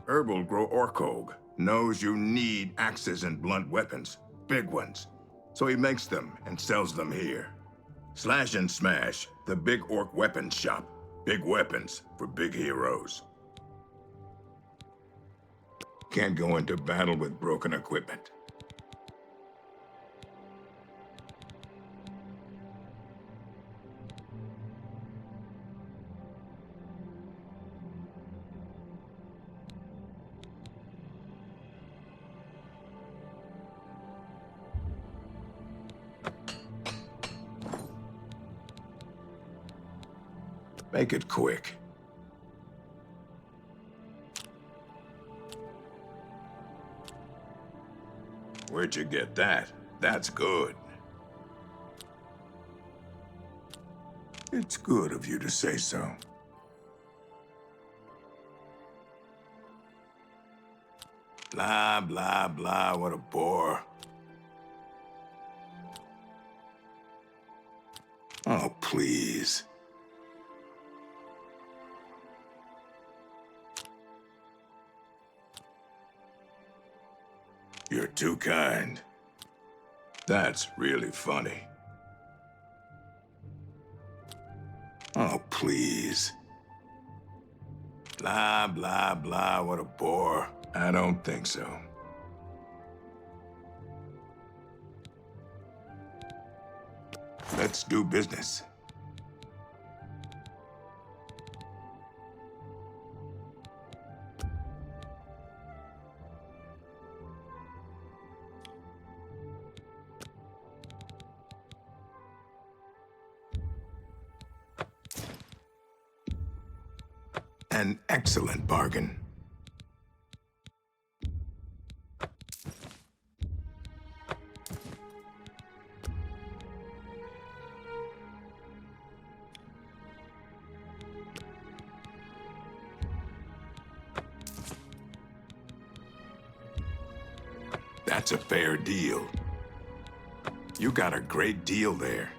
Herbal grow Orkog knows you need axes and blunt weapons, big ones. So he makes them and sells them here. Slash and Smash, the big orc weapons shop. Big weapons for big heroes. Can't go into battle with broken equipment. Make it quick. Where'd you get that? That's good. It's good of you to say so. Blah, blah, blah, what a bore. Oh, please. You're too kind. That's really funny. Oh, please. Blah, blah, blah, what a bore. I don't think so. Let's do business. An excellent bargain. That's a fair deal. You got a great deal there.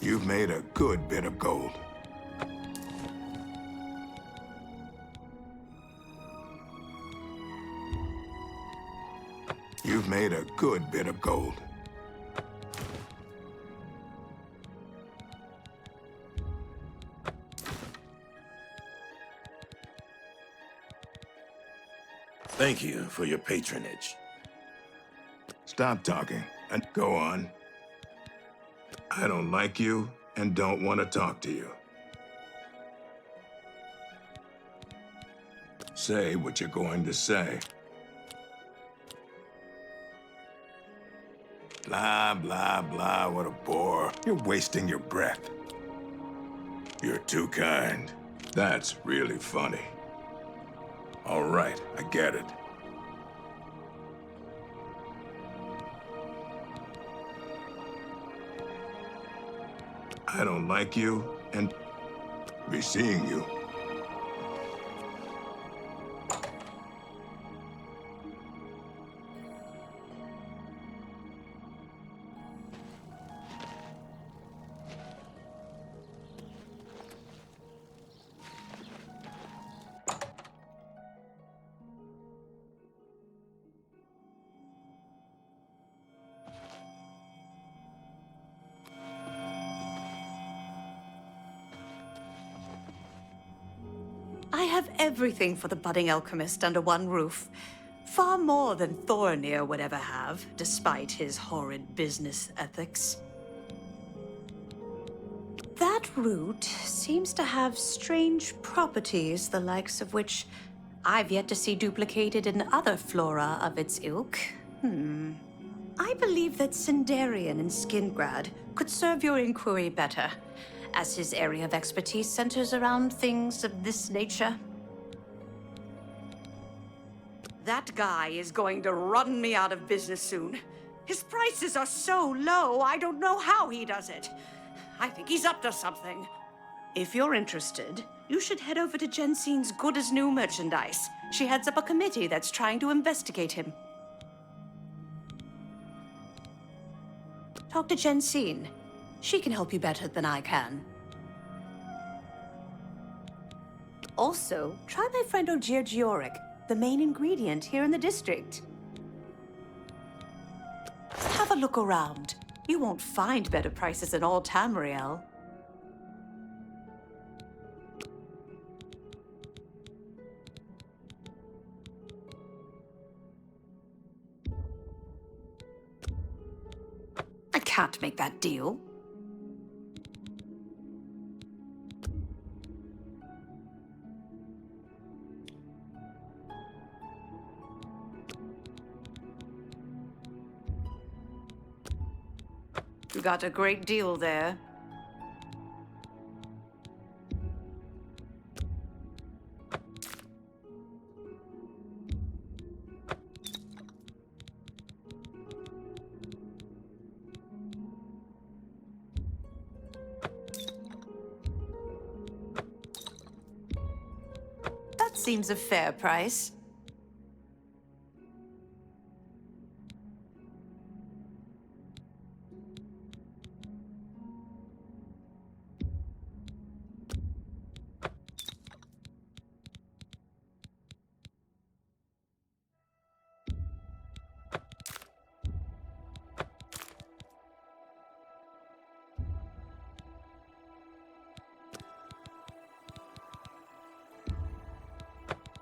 You've made a good bit of gold. You've made a good bit of gold. Thank you for your patronage. Stop talking and go on. I don't like you and don't want to talk to you. Say what you're going to say. Blah, blah, blah, what a bore. You're wasting your breath. You're too kind. That's really funny. All right, I get it. I don't like you and be seeing you. I have everything for the budding alchemist under one roof. Far more than Thornir would ever have, despite his horrid business ethics. That root seems to have strange properties, the likes of which I've yet to see duplicated in other flora of its ilk. I believe that Sindarian in Skingrad could serve your inquiry better, as his area of expertise centers around things of this nature. That guy is going to run me out of business soon. His prices are so low, I don't know how he does it. I think he's up to something. If you're interested, you should head over to Jensen's Good as New merchandise. She heads up a committee that's trying to investigate him. Talk to Jensine. She can help you better than I can. Also, try my friend Ogier Georic, the main ingredient here in the district. Have a look around. You won't find better prices in all Tamriel. I can't make that deal. You got a great deal there. That seems a fair price.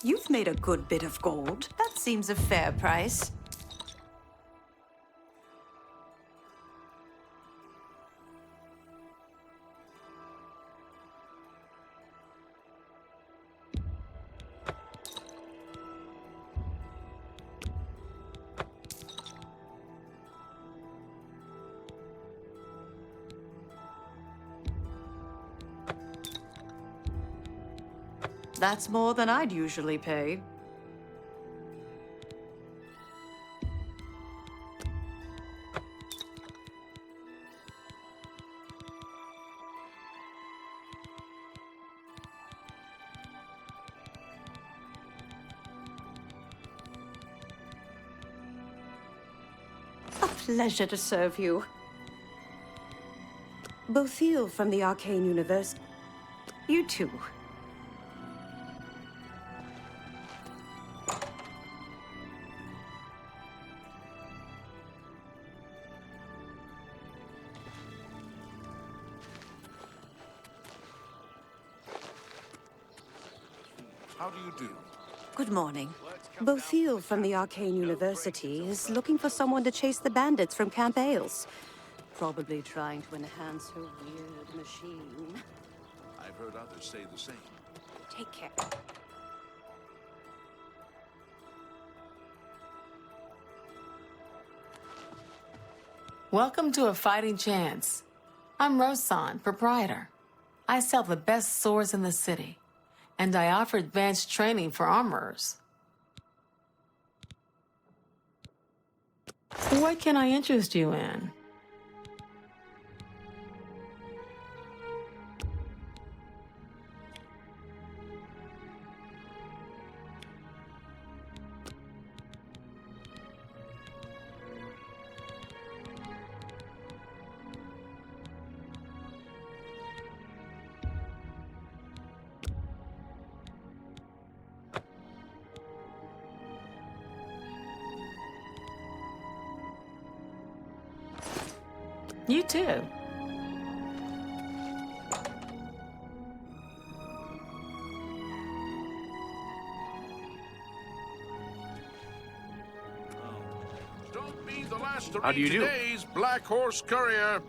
You've made a good bit of gold. That seems a fair price. That's more than I'd usually pay. A pleasure to serve you. Bothil from the Arcane Universe. You too. How do you do? Good morning. Bothil from the Arcane University is looking for someone to chase the bandits from Camp Ailes. Probably trying to enhance her weird machine. I've heard others say the same. Take care. Welcome to A Fighting Chance. I'm Rosan, proprietor. I sell the best swords in the city, and I offer advanced training for armorers. What can I interest you in? You too. Don't be the last to How do read you do? today's Black Horse Courier.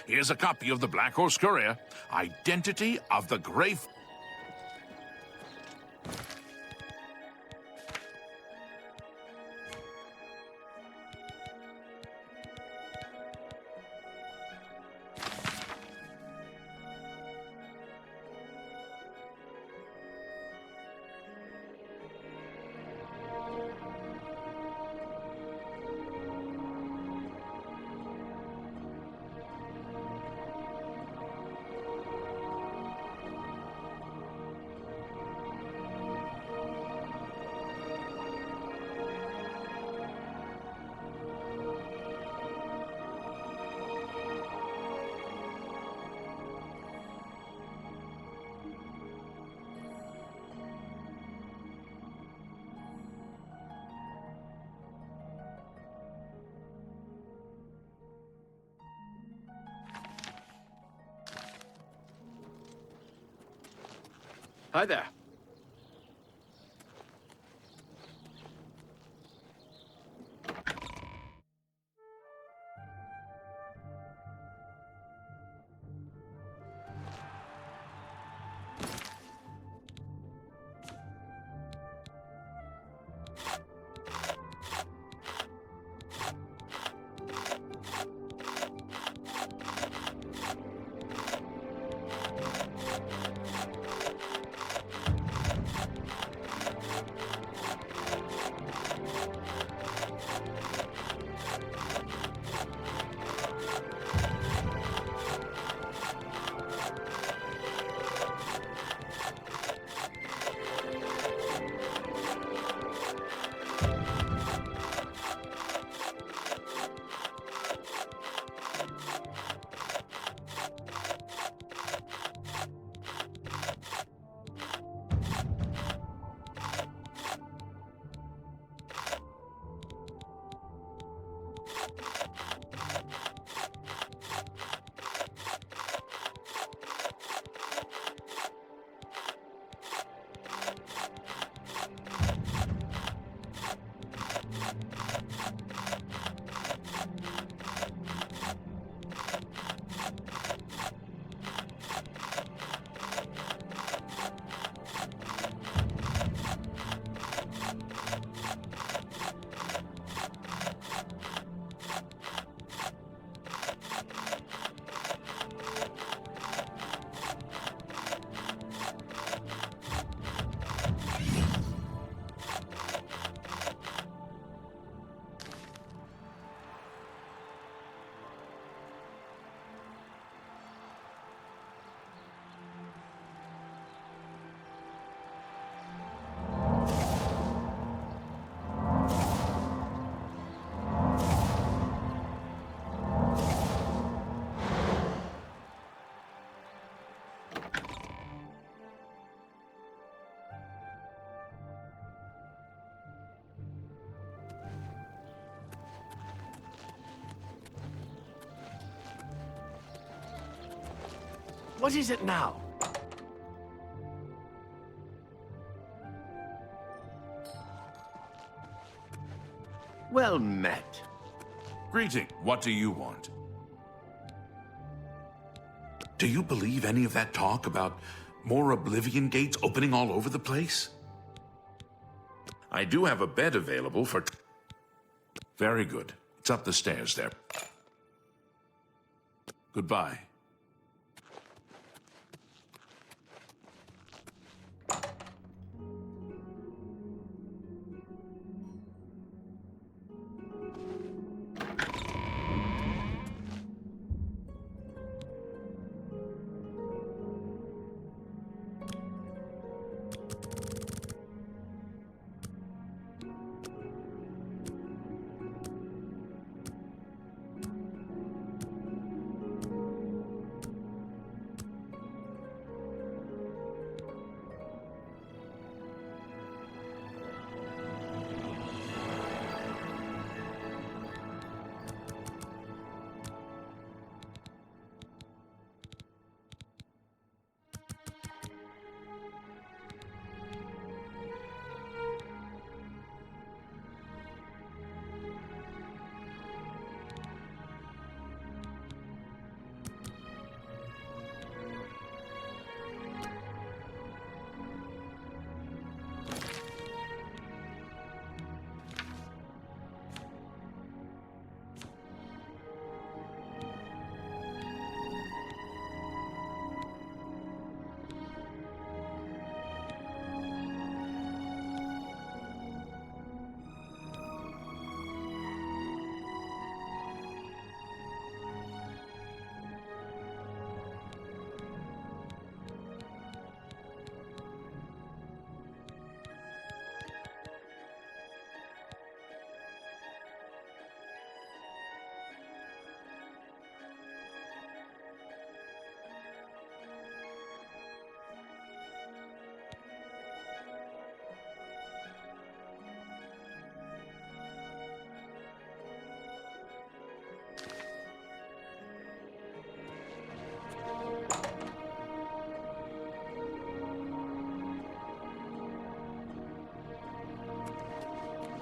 Here's a copy of the Black Horse Courier. Identity of the Grave. Hi there. What is it now? Well met. Greeting. What do you want? Do you believe any of that talk about more Oblivion gates opening all over the place? I do have a bed available for... Very good. It's up the stairs there. Goodbye.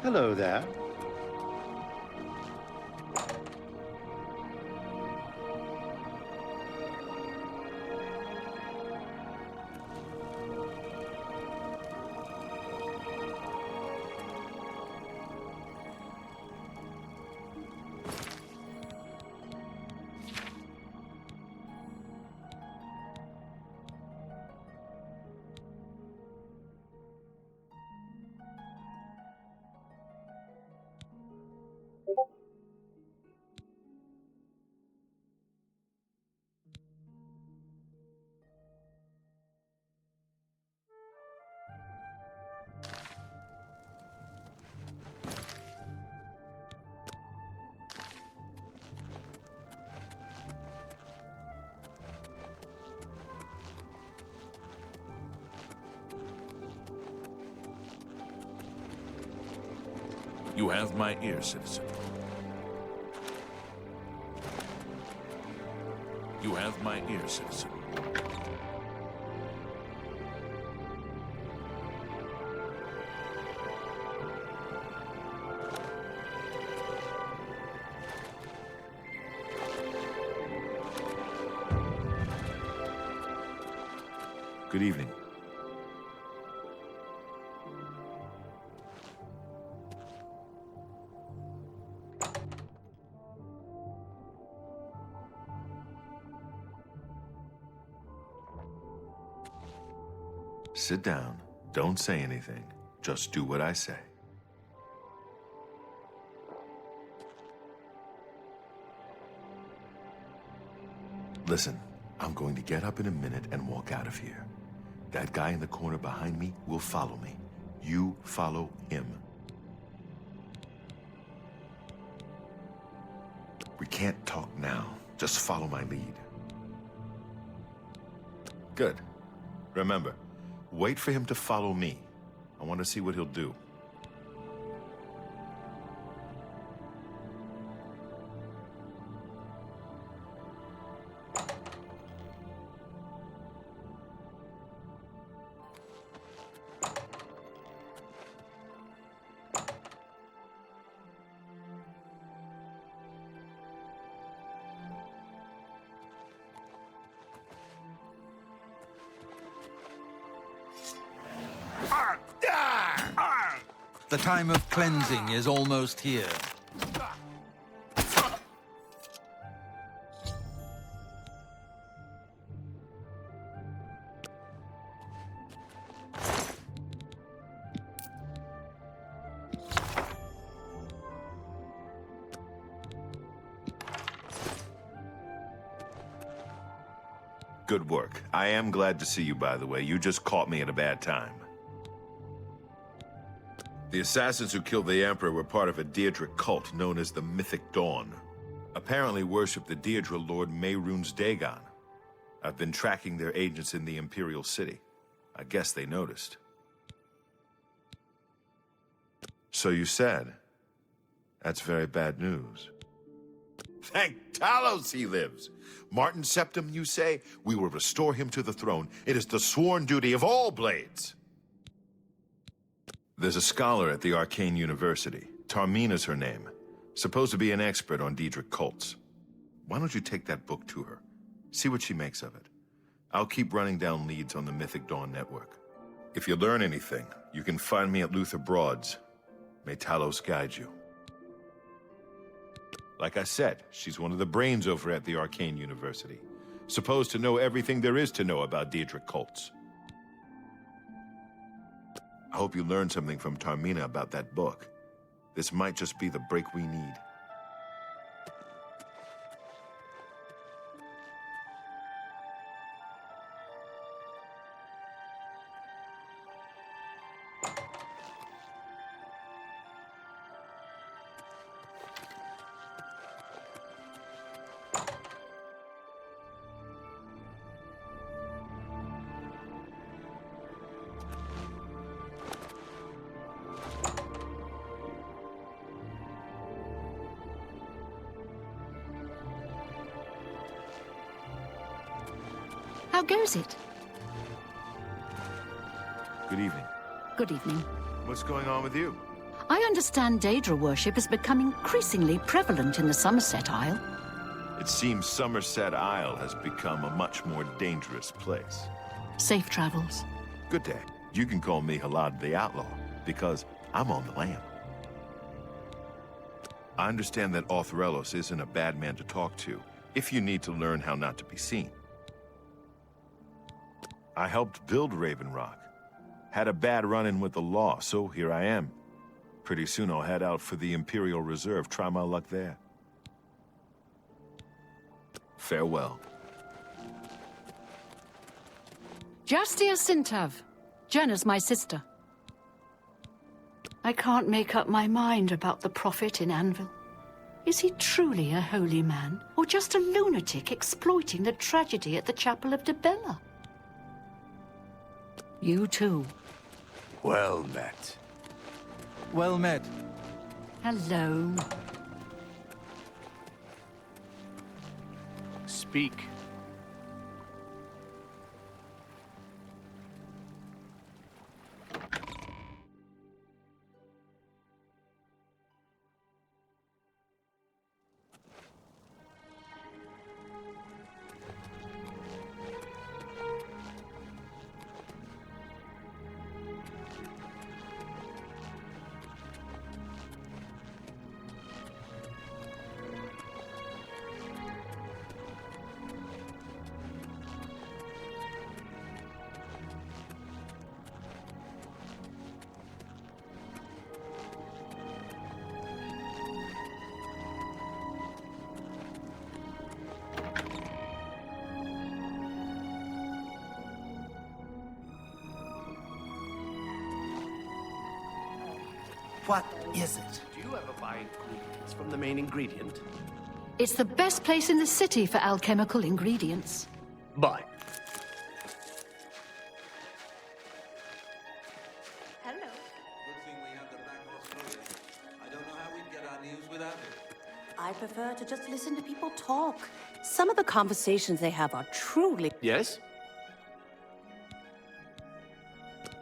Hello there. You have my ear, citizen. You have my ear, citizen. Good evening. Sit down. Don't say anything. Just do what I say. Listen, I'm going to get up in a minute and walk out of here. That guy in the corner behind me will follow me. You follow him. We can't talk now. Just follow my lead. Good. Remember, wait for him to follow me. I want to see what he'll do. The time of cleansing is almost here. Good work. I am glad to see you, by the way. You just caught me at a bad time. The assassins who killed the Emperor were part of a Daedric cult known as the Mythic Dawn. Apparently worshipped the Daedra Lord Mehrunes Dagon. I've been tracking their agents in the Imperial City. I guess they noticed. So you said. That's very bad news. Thank Talos he lives. Martin Septim, you say? We will restore him to the throne. It is the sworn duty of all Blades. There's a scholar at the Arcane University. Tarmina's her name. Supposed to be an expert on Daedric cults. Why don't you take that book to her? See what she makes of it. I'll keep running down leads on the Mythic Dawn network. If you learn anything, you can find me at Luther Broad's. May Talos guide you. Like I said, she's one of the brains over at the Arcane University. Supposed to know everything there is to know about Daedric cults. I hope you learned something from Tarmina about that book. This might just be the break we need. How goes it? Good evening. Good evening. What's going on with you? I understand Daedra worship is becoming increasingly prevalent in the Somerset Isle. It seems Somerset Isle has become a much more dangerous place. Safe travels. Good day. You can call me Halad the Outlaw, because I'm on the lam. I understand that Authrelos isn't a bad man to talk to, if you need to learn how not to be seen. I helped build Raven Rock. Had a bad run-in with the law, so here I am. Pretty soon I'll head out for the Imperial Reserve, try my luck there. Farewell. Jastia Sintav. Jenna's my sister. I can't make up my mind about the prophet in Anvil. Is he truly a holy man, or just a lunatic exploiting the tragedy at the Chapel of Debella? You too. Well met. Well met. Hello. Speak. What is it? Do you ever buy ingredients from the main ingredient? It's the best place in the city for alchemical ingredients. Buy. Hello. Good thing we have the Black Horse Loading. I don't know how we'd get our news without it. I prefer to just listen to people talk. Some of the conversations they have are truly... Yes?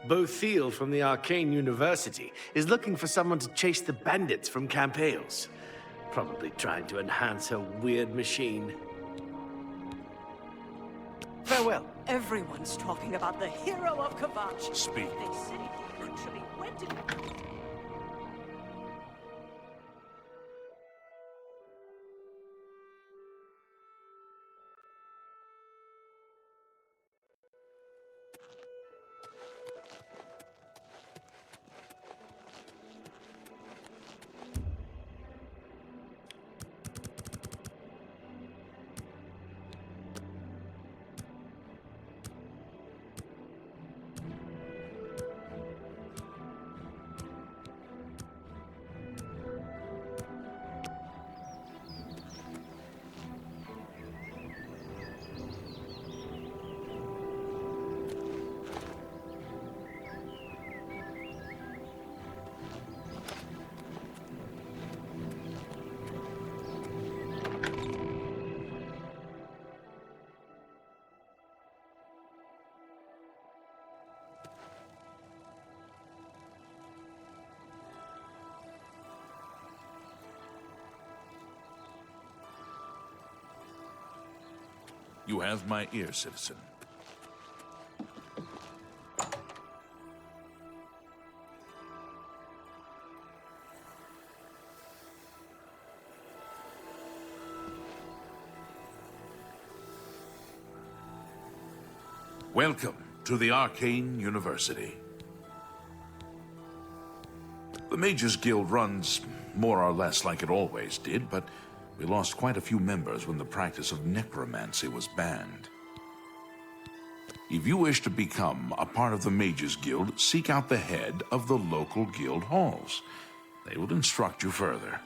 Bothiel from the Arcane University is looking for someone to chase the bandits from Camp Hales. Probably trying to enhance her weird machine. Farewell. Everyone's talking about the hero of Kavachi. Speak. They said he literally went to... You have my ear, citizen. Welcome to the Arcane University. The Mages Guild runs more or less like it always did, but we lost quite a few members when the practice of necromancy was banned. If you wish to become a part of the Mages Guild, seek out the head of the local guild halls. They will instruct you further.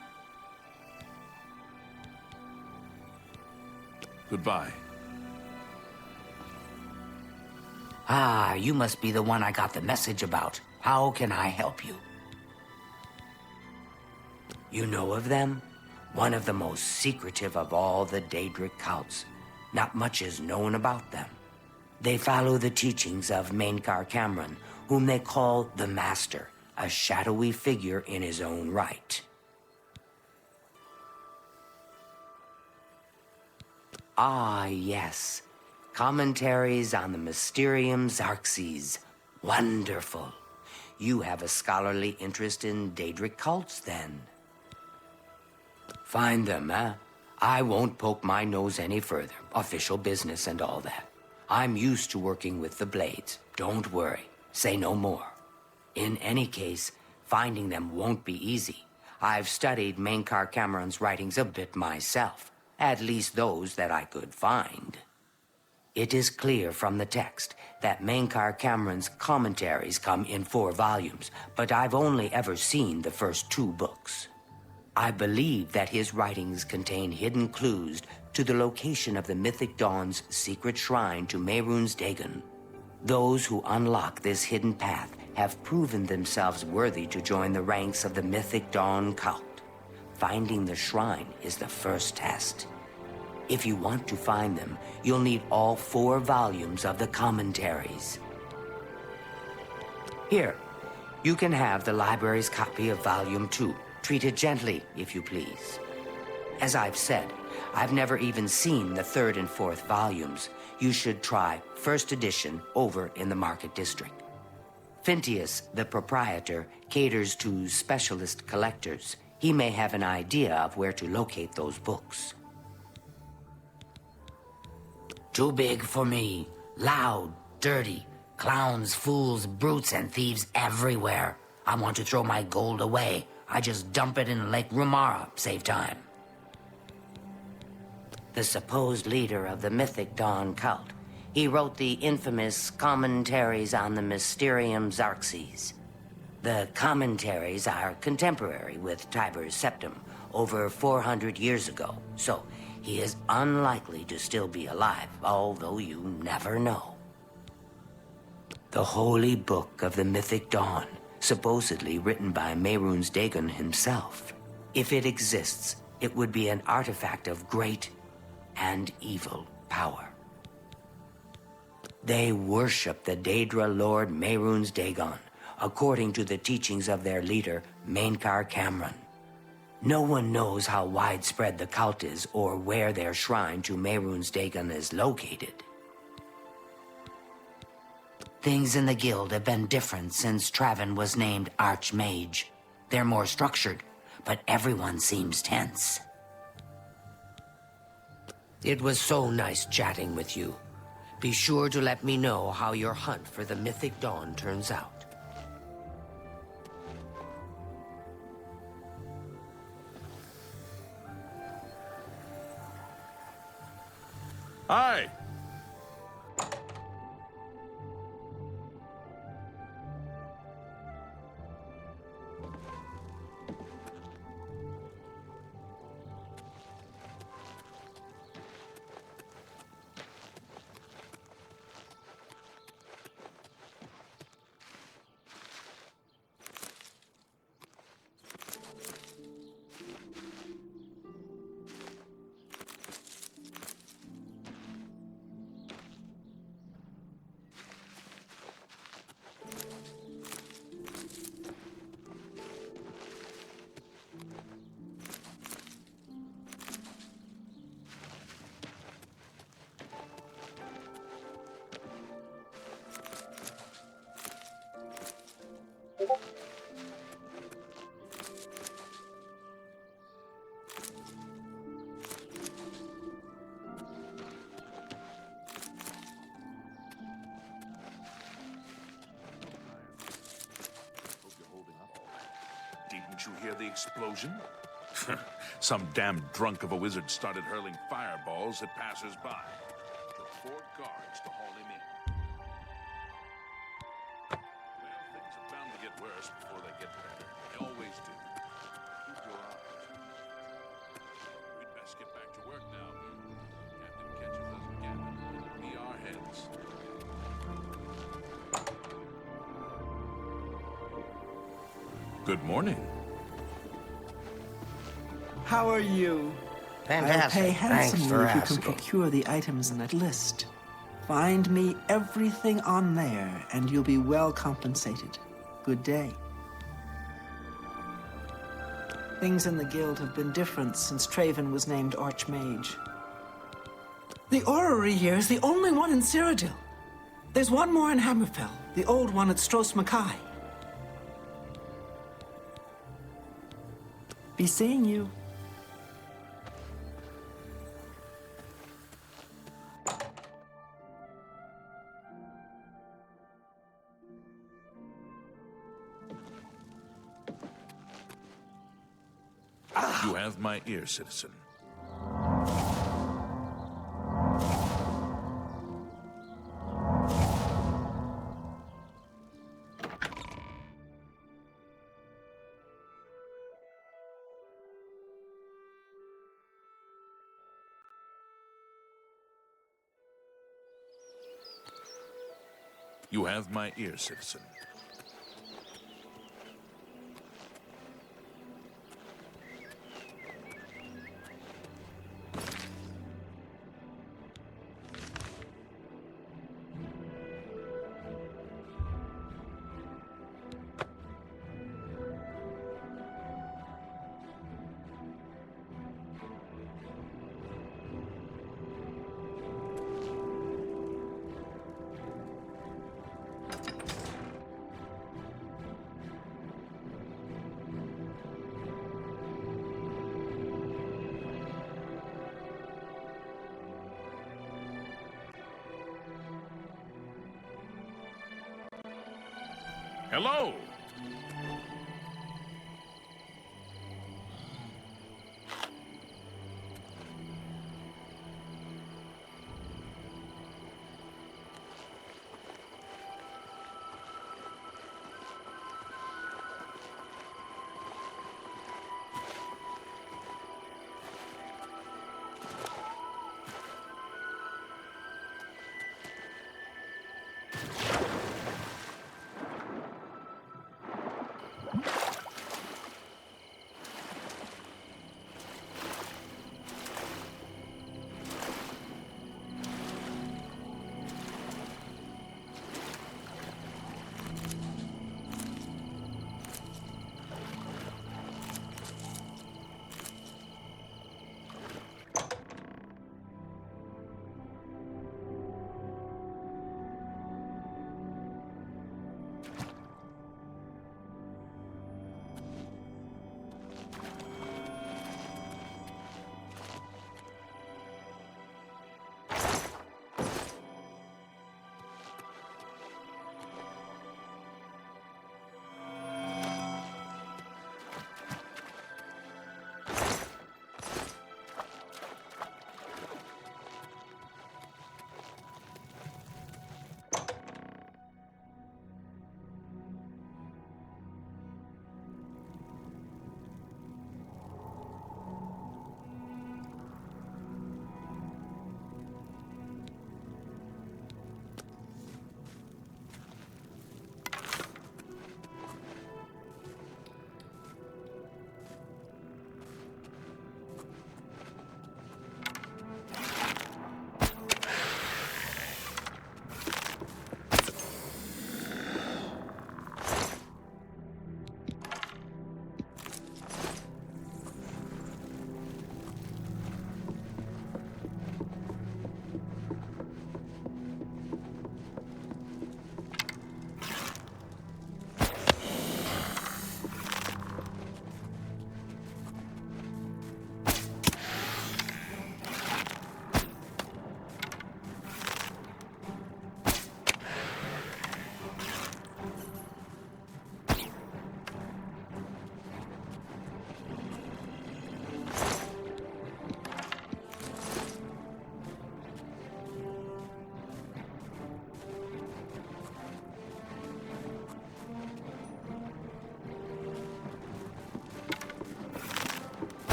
Goodbye. Ah, you must be the one I got the message about. How can I help you? You know of them? One of the most secretive of all the Daedric cults. Not much is known about them. They follow the teachings of Mainkar Cameron, whom they call the Master, a shadowy figure in his own right. Ah, yes. Commentaries on the Mysterium Xerxes. Wonderful. You have a scholarly interest in Daedric cults, then. Find them, eh? I won't poke my nose any further. Official business and all that. I'm used to working with the Blades. Don't worry. Say no more. In any case, finding them won't be easy. I've studied Mainkar Cameron's writings a bit myself. At least those that I could find. It is clear from the text that Mainkar Cameron's commentaries come in 4 volumes, but I've only ever seen the first 2 books. I believe that his writings contain hidden clues to the location of the Mythic Dawn's secret shrine to Mehrunes Dagon. Those who unlock this hidden path have proven themselves worthy to join the ranks of the Mythic Dawn cult. Finding the shrine is the first test. If you want to find them, you'll need all 4 volumes of the commentaries. Here, you can have the library's copy of Volume 2. Treat it gently, if you please. As I've said, I've never even seen the 3rd and 4th volumes. You should try first edition over in the Market District. Phintius, the proprietor, caters to specialist collectors. He may have an idea of where to locate those books. Too big for me. Loud, dirty. Clowns, fools, brutes, and thieves everywhere. I want to throw my gold away. I just dump it in Lake Rumara, save time. The supposed leader of the Mythic Dawn cult. He wrote the infamous Commentaries on the Mysterium Xerxes. The commentaries are contemporary with Tiber's Septim, over 400 years ago, so he is unlikely to still be alive, although you never know. The Holy Book of the Mythic Dawn, supposedly written by Mehrunes Dagon himself. If it exists, it would be an artifact of great and evil power. They worship the Daedra Lord Mehrunes Dagon, according to the teachings of their leader, Mainkar Cameron. No one knows how widespread the cult is or where their shrine to Mehrunes Dagon is located. Things in the guild have been different since Traven was named Archmage. They're more structured, but everyone seems tense. It was so nice chatting with you. Be sure to let me know how your hunt for the Mythic Dawn turns out. Hi! Didn't you hear the explosion? Some damn drunk of a wizard started hurling fireballs at passers-by. Took 4 guards to haul him in. Well, things are bound to get worse before they get better. They always do. Keep your eyes. We'd best get back to work now. Captain catches us again. It'll be our heads. Good morning. How are you? Fantastic. I'll pay Thanks handsomely for if you asking. can procure the items in that list. Find me everything on there, and you'll be well compensated. Good day. Things in the guild have been different since Traven was named Archmage. The orrery here is the only one in Cyrodiil. There's one more in Hammerfell, the old one at Stros Mackay. Be seeing you. You have my ear, citizen. You have my ear, citizen. Hello!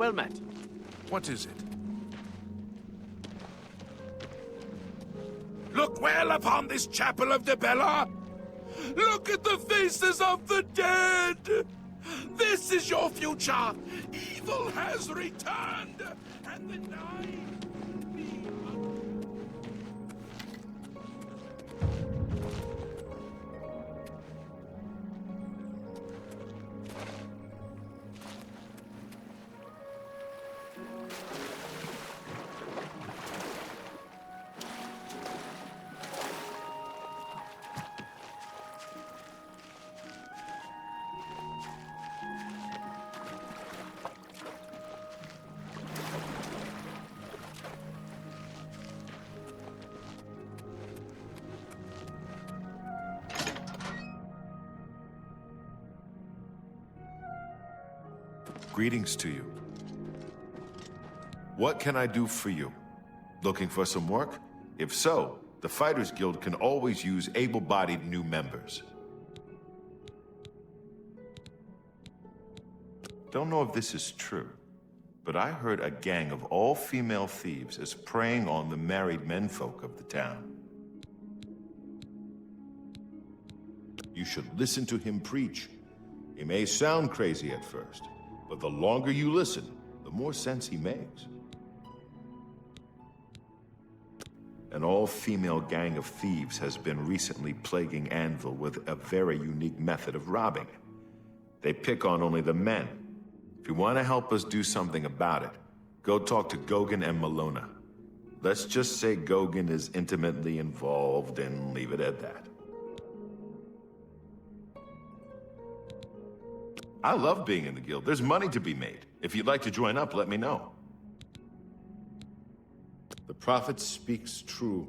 Well met. What is it? Look well upon this chapel of Debella. Look at the faces of the dead. This is your future. Evil has returned, and the night. Greetings to you. What can I do for you? Looking for some work? If so, the Fighters Guild can always use able-bodied new members. Don't know if this is true, but I heard a gang of all-female thieves is preying on the married menfolk of the town. You should listen to him preach. He may sound crazy at first, but the longer you listen, the more sense he makes. An all-female gang of thieves has been recently plaguing Anvil with a very unique method of robbing. They pick on only the men. If you want to help us do something about it, go talk to Gauguin and Malona. Let's just say Gauguin is intimately involved and leave it at that. I love being in the guild. There's money to be made. If you'd like to join up, let me know. The prophet speaks true.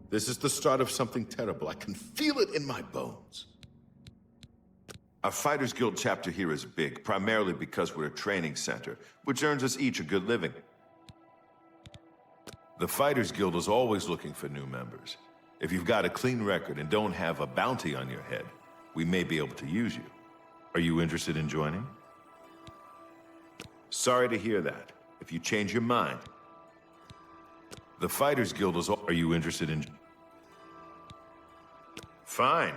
This is the start of something terrible. I can feel it in my bones. Our Fighters Guild chapter here is big, primarily because we're a training center, which earns us each a good living. The Fighters Guild is always looking for new members. If you've got a clean record and don't have a bounty on your head, we may be able to use you. Are you interested in joining? Sorry to hear that. If you change your mind. The Fighters Guild is... Are you interested in... Fine.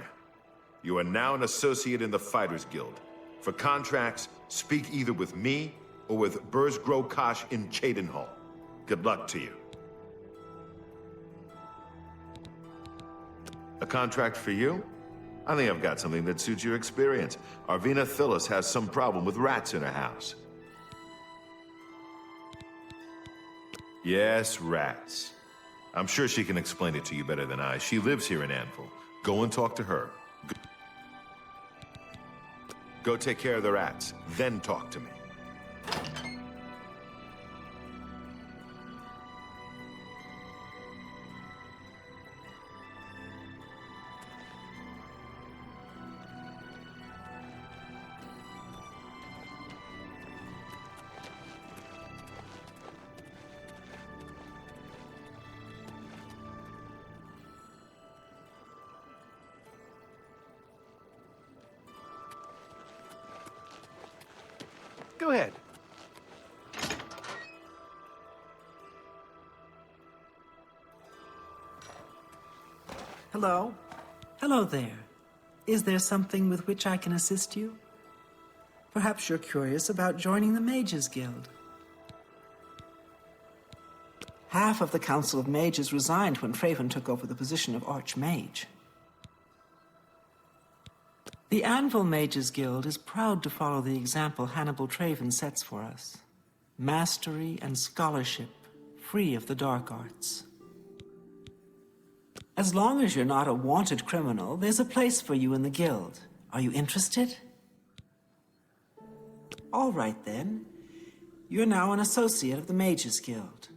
You are now an associate in the Fighters Guild. For contracts, speak either with me or with Burzgro Kosh in Cheydinhall. Good luck to you. A contract for you? I think I've got something that suits your experience. Arvina Phyllis has some problem with rats in her house. Yes, rats. I'm sure she can explain it to you better than I. She lives here in Anvil. Go and talk to her. Go take care of the rats, then talk to me. Go ahead. Hello? Hello there. Is there something with which I can assist you? Perhaps you're curious about joining the Mages Guild. Half of the Council of Mages resigned when Traven took over the position of Archmage. The Anvil Mages Guild is proud to follow the example Hannibal Traven sets for us. Mastery and scholarship, free of the dark arts. As long as you're not a wanted criminal, there's a place for you in the guild. Are you interested? All right then. You're now an associate of the Mages Guild.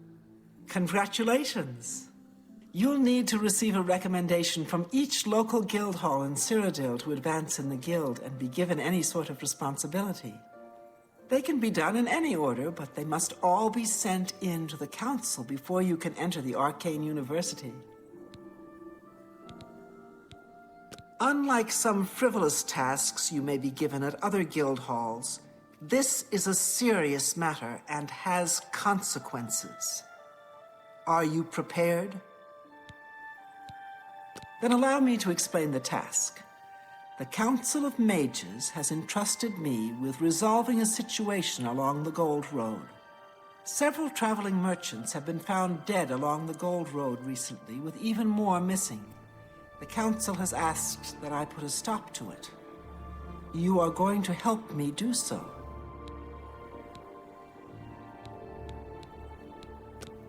Congratulations! You'll need to receive a recommendation from each local guild hall in Cyrodiil to advance in the guild and be given any sort of responsibility. They can be done in any order, but they must all be sent in to the council before you can enter the Arcane University. Unlike some frivolous tasks you may be given at other guild halls, This is a serious matter and has consequences. Are you prepared? Then allow me to explain the task. The Council of Mages has entrusted me with resolving a situation along the Gold Road. Several traveling merchants have been found dead along the Gold Road recently, with even more missing. The Council has asked that I put a stop to it. You are going to help me do so.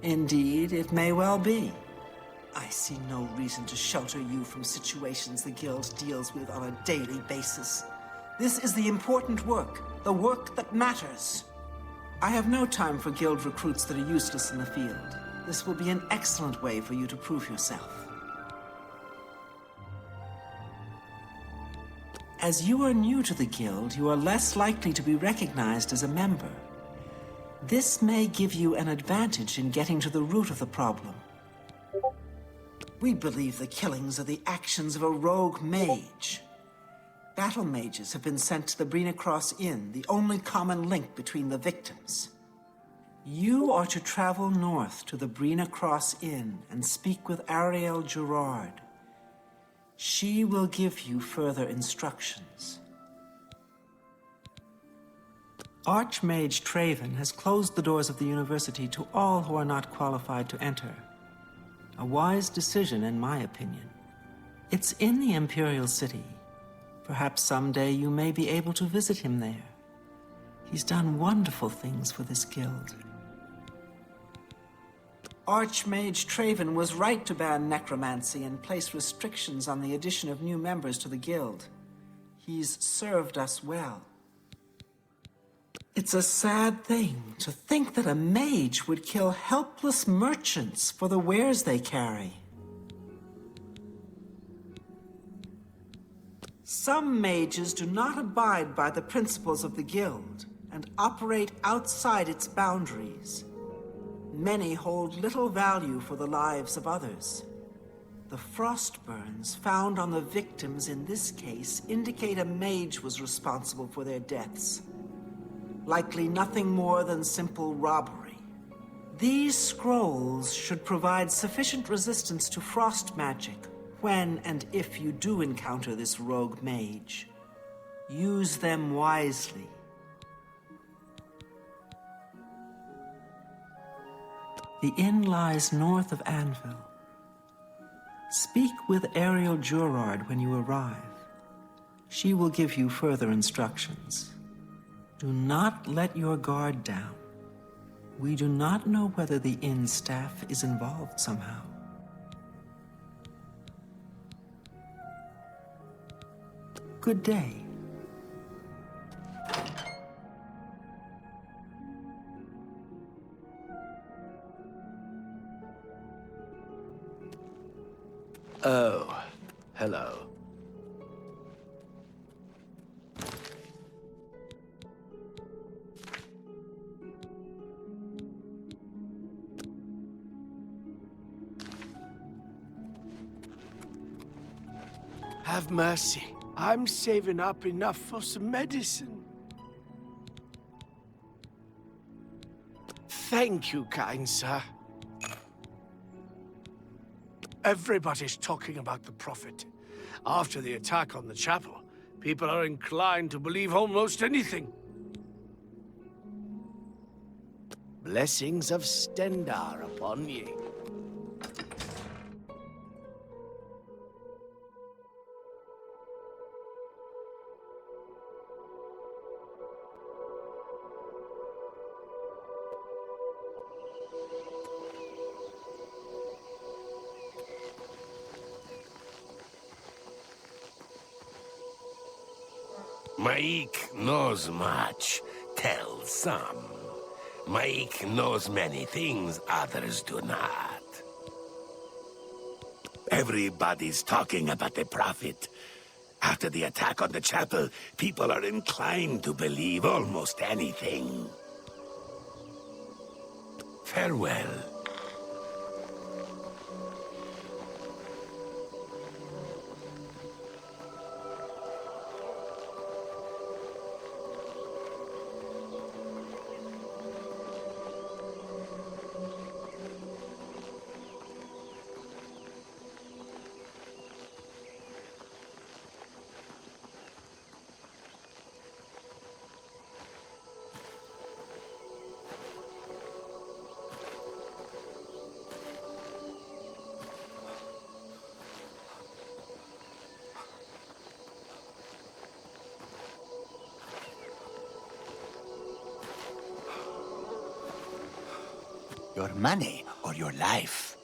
Indeed, it may well be. I see no reason to shelter you from situations the Guild deals with on a daily basis. This is the important work, the work that matters. I have no time for Guild recruits that are useless in the field. This will be an excellent way for you to prove yourself. As you are new to the Guild, you are less likely to be recognized as a member. This may give you an advantage in getting to the root of the problem. We believe the killings are the actions of a rogue mage. Battle mages have been sent to the Brina Cross Inn, the only common link between the victims. You are to travel north to the Brina Cross Inn and speak with Ariel Gerard. She will give you further instructions. Archmage Traven has closed the doors of the university to all who are not qualified to enter. A wise decision, in my opinion. It's in the Imperial City. Perhaps someday you may be able to visit him there. He's done wonderful things for this guild. Archmage Traven was right to ban necromancy and place restrictions on the addition of new members to the guild. He's served us well. It's a sad thing to think that a mage would kill helpless merchants for the wares they carry. Some mages do not abide by the principles of the guild and operate outside its boundaries. Many hold little value for the lives of others. The frostburns found on the victims in this case indicate a mage was responsible for their deaths. Likely nothing more than simple robbery. These scrolls should provide sufficient resistance to frost magic when and if you do encounter this rogue mage. Use them wisely. The inn lies north of Anvil. Speak with Ariel Gerard when you arrive. She will give you further instructions. Do not let your guard down. We do not know whether the inn staff is involved somehow. Good day. Oh, hello. Have mercy. I'm saving up enough for some medicine. Thank you, kind sir. Everybody's talking about the Prophet. After the attack on the chapel, people are inclined to believe almost anything. Blessings of Stendar upon ye. Maik knows much, tells some. Maik knows many things others do not. Everybody's talking about the Prophet. After the attack on the chapel, people are inclined to believe almost anything. Farewell. Your money or your life?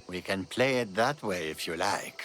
We can play it that way if you like.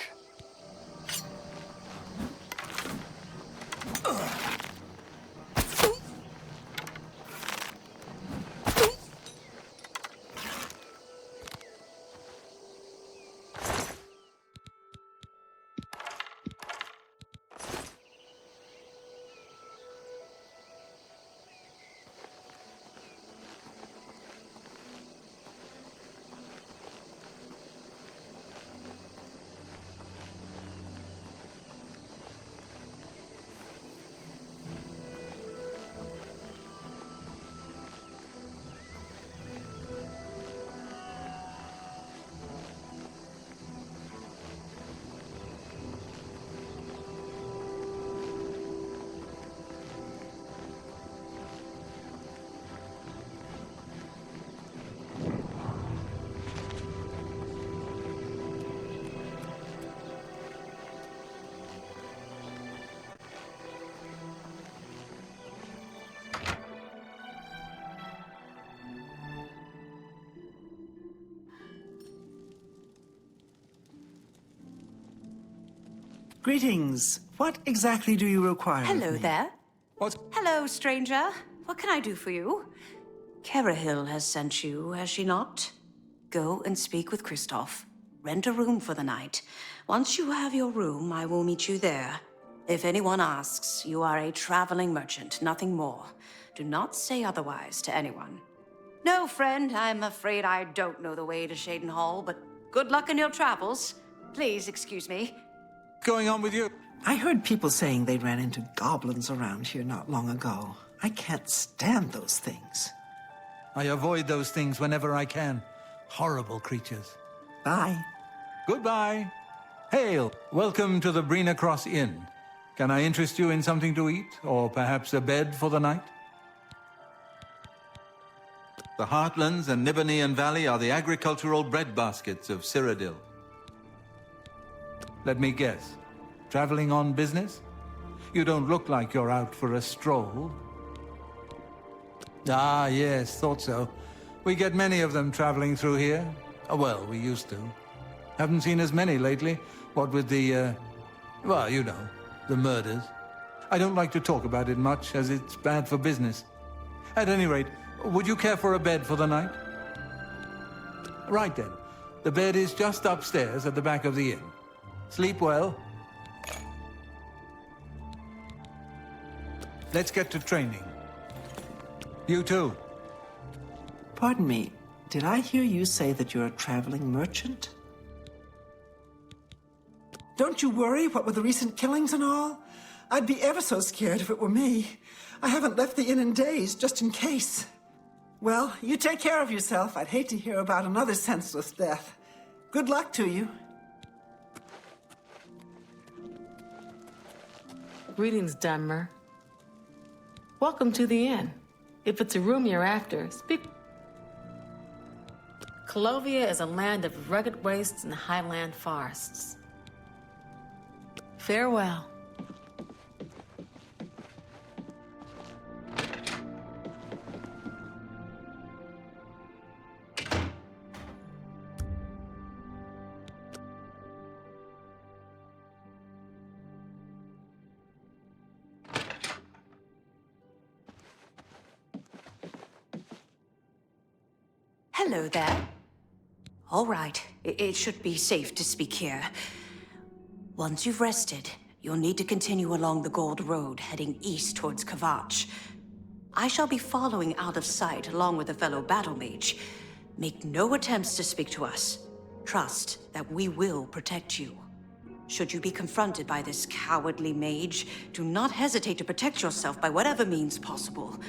Greetings. What exactly do you require of Hello me? there. What? Hello, stranger. What can I do for you? Carahil has sent you, has she not? Go and speak with Kristoff. Rent a room for the night. Once you have your room, I will meet you there. If anyone asks, you are a traveling merchant, nothing more. Do not say otherwise to anyone. No, friend, I'm afraid I don't know the way to Shaden Hall, but good luck in your travels. Please excuse me. What's going on with you? I heard people saying they ran into goblins around here not long ago. I can't stand those things. I avoid those things whenever I can. Horrible creatures. Bye. Goodbye. Hail, welcome to the Brina Cross Inn. Can I interest you in something to eat, or perhaps a bed for the night? The Heartlands and Nibonian Valley are the agricultural breadbaskets of Cyrodiil. Let me guess. Traveling on business? You don't look like you're out for a stroll. Ah, yes, thought so. We get many of them traveling through here. Oh, well, we used to. Haven't seen as many lately. What with the, well, you know, the murders. I don't like to talk about it much, as it's bad for business. At any rate, would you care for a bed for the night? Right then. The bed is just upstairs at the back of the inn. Sleep well. Let's get to training. You too. Pardon me, did I hear you say that you're a traveling merchant? Don't you worry, what with the recent killings and all? I'd be ever so scared if it were me. I haven't left the inn in days, just in case. Well, you take care of yourself. I'd hate to hear about another senseless death. Good luck to you. Greetings, Dunmer. Welcome to the inn. If it's a room you're after, speak. Colovia is a land of rugged wastes and highland forests. Farewell. Hello there. All right, it should be safe to speak here. Once you've rested, you'll need to continue along the Gold Road, heading east towards Kvatch. I shall be following out of sight along with a fellow battle mage. Make no attempts to speak to us. Trust that we will protect you. Should you be confronted by this cowardly mage, do not hesitate to protect yourself by whatever means possible.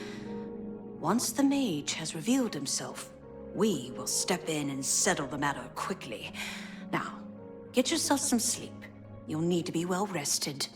Once the mage has revealed himself, we will step in and settle the matter quickly. Now, get yourself some sleep. You'll need to be well rested.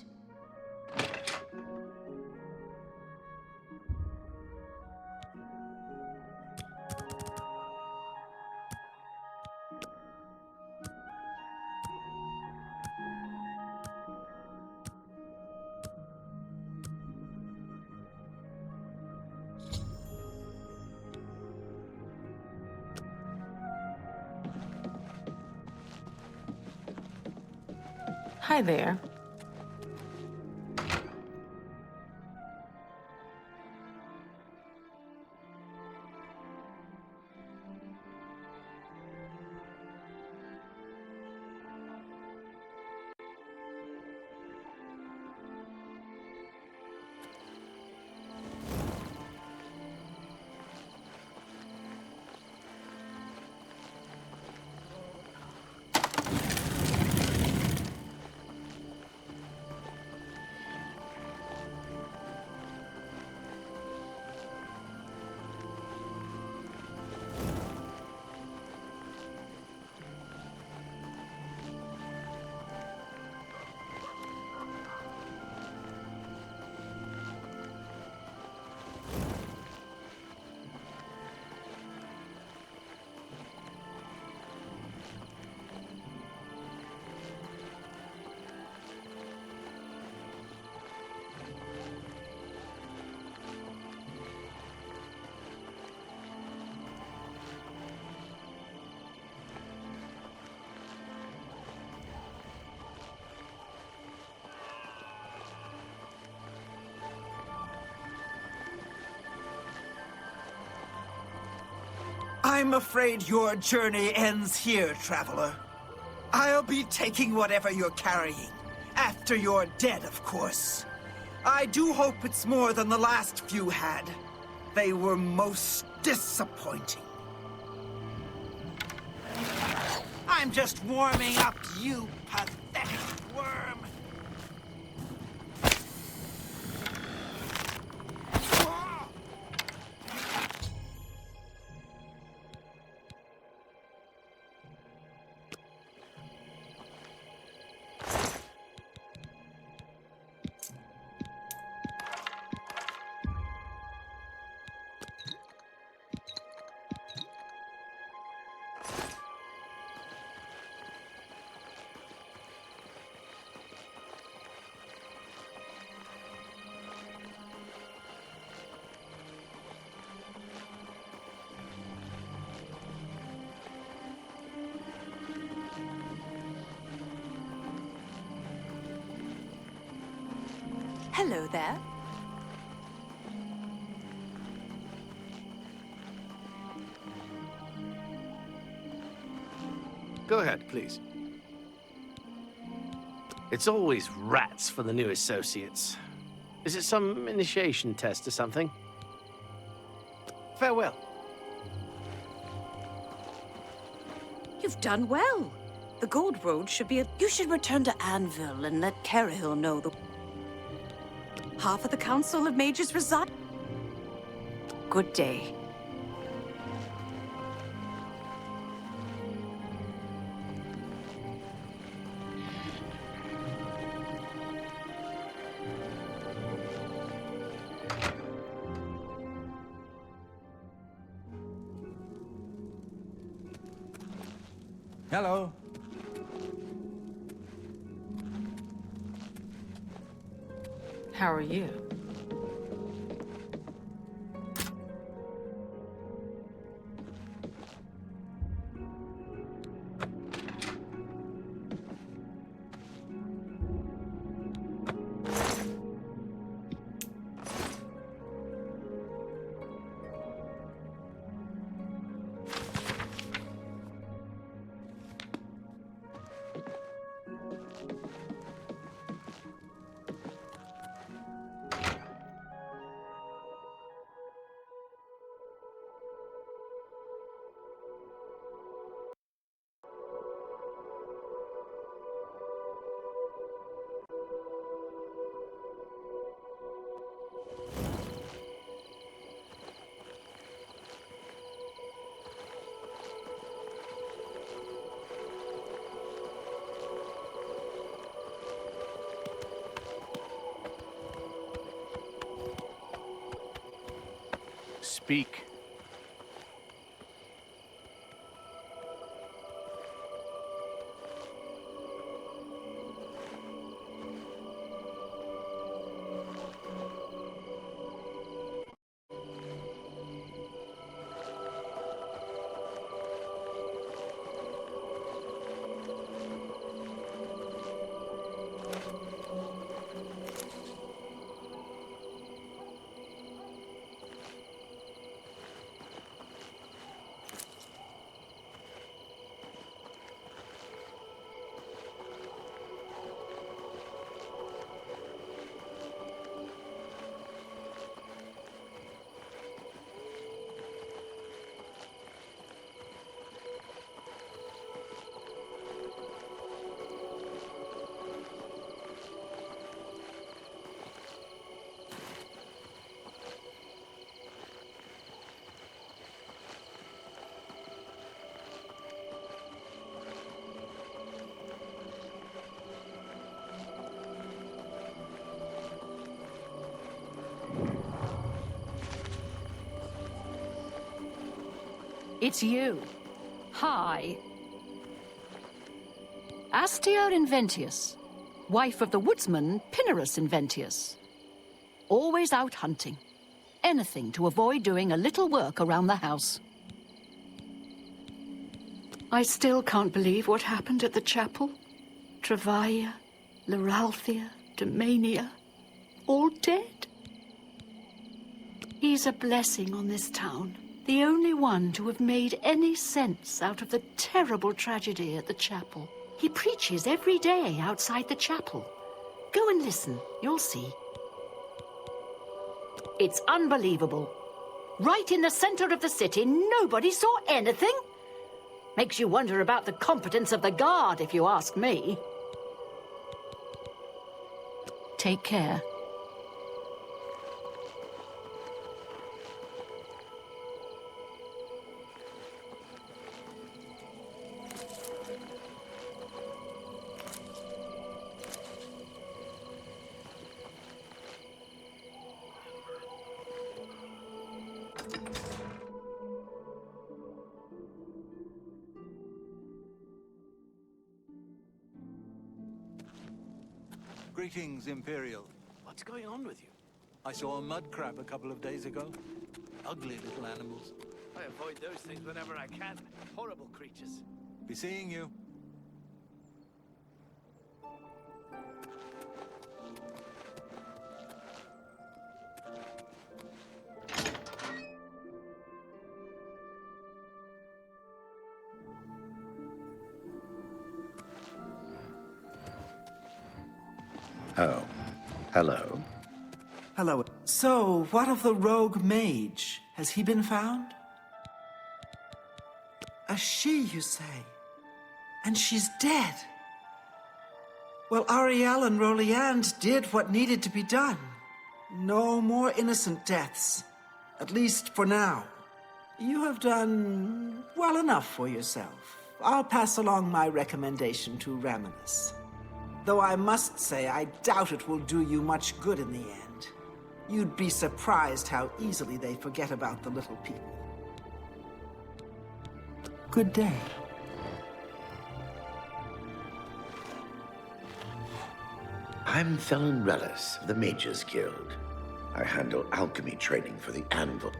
Hi there. I'm afraid your journey ends here, traveler. I'll be taking whatever you're carrying. After you're dead, of course. I do hope it's more than the last few had. They were most disappointing. I'm just warming up, you pathetic worm. Hello there. Go ahead, please. It's always rats for the new associates. Is it some initiation test or something? Farewell. You've done well. The Gold Road should be You should return to Anvil and let Carahill know the... Half of the Council of Mages reside. Good day. Hello. How are you? Speak. It's you. Hi. Astia Inventius, wife of the woodsman Pinnerus Inventius. Always out hunting. Anything to avoid doing a little work around the house. I still can't believe what happened at the chapel. Travaia, Leralthia, Domania, all dead. He's a blessing on this town. The only one to have made any sense out of the terrible tragedy at the chapel. He preaches every day outside the chapel. Go and listen, you'll see. It's unbelievable. Right in the center of the city, nobody saw anything? Makes you wonder about the competence of the guard, if you ask me. Take care. Greetings, Imperial. What's going on with you? I saw a mud crab a couple of days ago. Ugly little animals. I avoid those things whenever I can. Horrible creatures. Be seeing you. Oh, hello. Hello. So, what of the rogue mage? Has he been found? A she, you say? And she's dead? Well, Ariel and Roliand did what needed to be done. No more innocent deaths. At least for now. You have done well enough for yourself. I'll pass along my recommendation to Raminus. Though I must say, I doubt it will do you much good in the end. You'd be surprised how easily they forget about the little people. Good day. I'm Felon Relis of the Mages Guild. I handle alchemy training for the Anvil.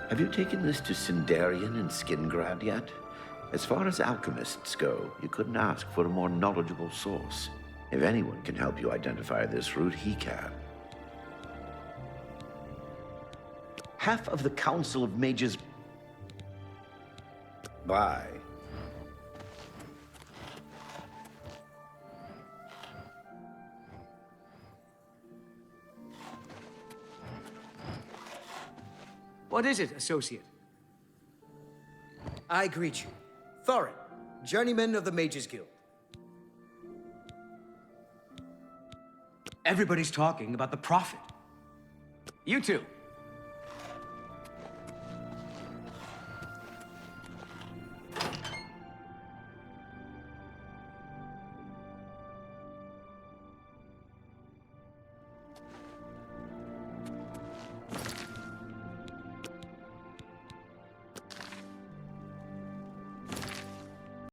Have you taken this to Sindarian and Skingrad yet? As far as alchemists go, you couldn't ask for a more knowledgeable source. If anyone can help you identify this route, he can. Half of the Council of Mages... Bye. What is it, associate? I greet you. Thorin, journeyman of the Mages Guild. Everybody's talking about the Prophet. You two,